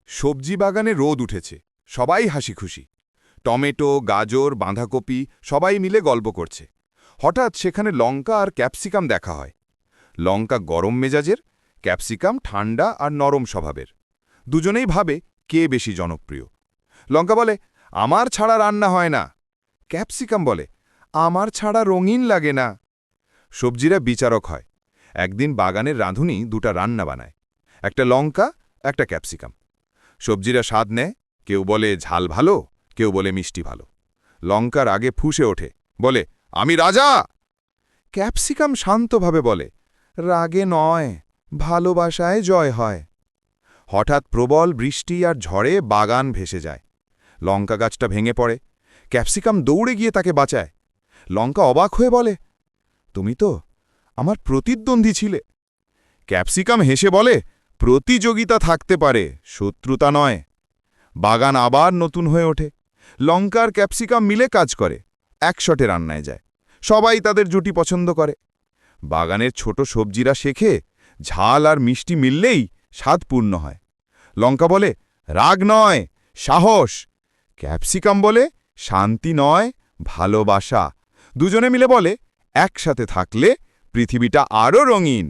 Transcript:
সবজি বাগানে রোদ উঠেছে, সবাই হাসি খুশি। টমেটো, গাজর, বাঁধাকপি সবাই মিলে গল্প করছে। হঠাৎ সেখানে লঙ্কা আর ক্যাপসিকাম দেখা হয়। লঙ্কা গরম মেজাজের, ক্যাপসিকাম ঠান্ডা আর নরম স্বভাবের। দুজনেই ভাবে কে বেশি জনপ্রিয়। লঙ্কা বলে, আমার ছাড়া রান্না হয় না। ক্যাপসিকাম বলে, আমার ছাড়া রঙিন লাগে না। সবজিরা বিচারক হয়। একদিন বাগানের রাঁধুনি দুটা রান্না বানায়, একটা লঙ্কা, একটা ক্যাপসিকাম। সবজিরা স্বাদ নেয়, কেউ বলে ঝাল ভালো, কেউ বলে মিষ্টি ভালো। লঙ্কার আগে ফুঁসে ওঠে, বলে, আমি রাজা। ক্যাপসিকাম শান্তভাবে বলে, রাগে নয়, ভালোবাসায় জয় হয়। হঠাৎ প্রবল বৃষ্টি আর ঝড়ে বাগান ভেসে যায়। লঙ্কা গাছটা ভেঙে পড়ে। ক্যাপসিকাম দৌড়ে গিয়ে তাকে বাঁচায়। লঙ্কা অবাক হয়ে বলে, তুমি তো আমার প্রতিদ্বন্দ্বী ছিলে। ক্যাপসিকাম হেসে বলে, প্রতিযোগিতা থাকতে পারে, শত্রুতা নয়। বাগান আবার নতুন হয়ে ওঠে। লঙ্কার ক্যাপসিকাম মিলে কাজ করে, একশটে রান্নায় যায়। সবাই তাদের জুটি পছন্দ করে। বাগানের ছোট সবজিরা শেখে, ঝাল আর মিষ্টি মিললেই স্বাদ পূর্ণ হয়। লঙ্কা বলে, রাগ নয়, সাহস। ক্যাপসিকাম বলে, শান্তি নয়, ভালোবাসা। দুজনে মিলে বলে, একসাথে থাকলে পৃথিবীটা আরও রঙিন।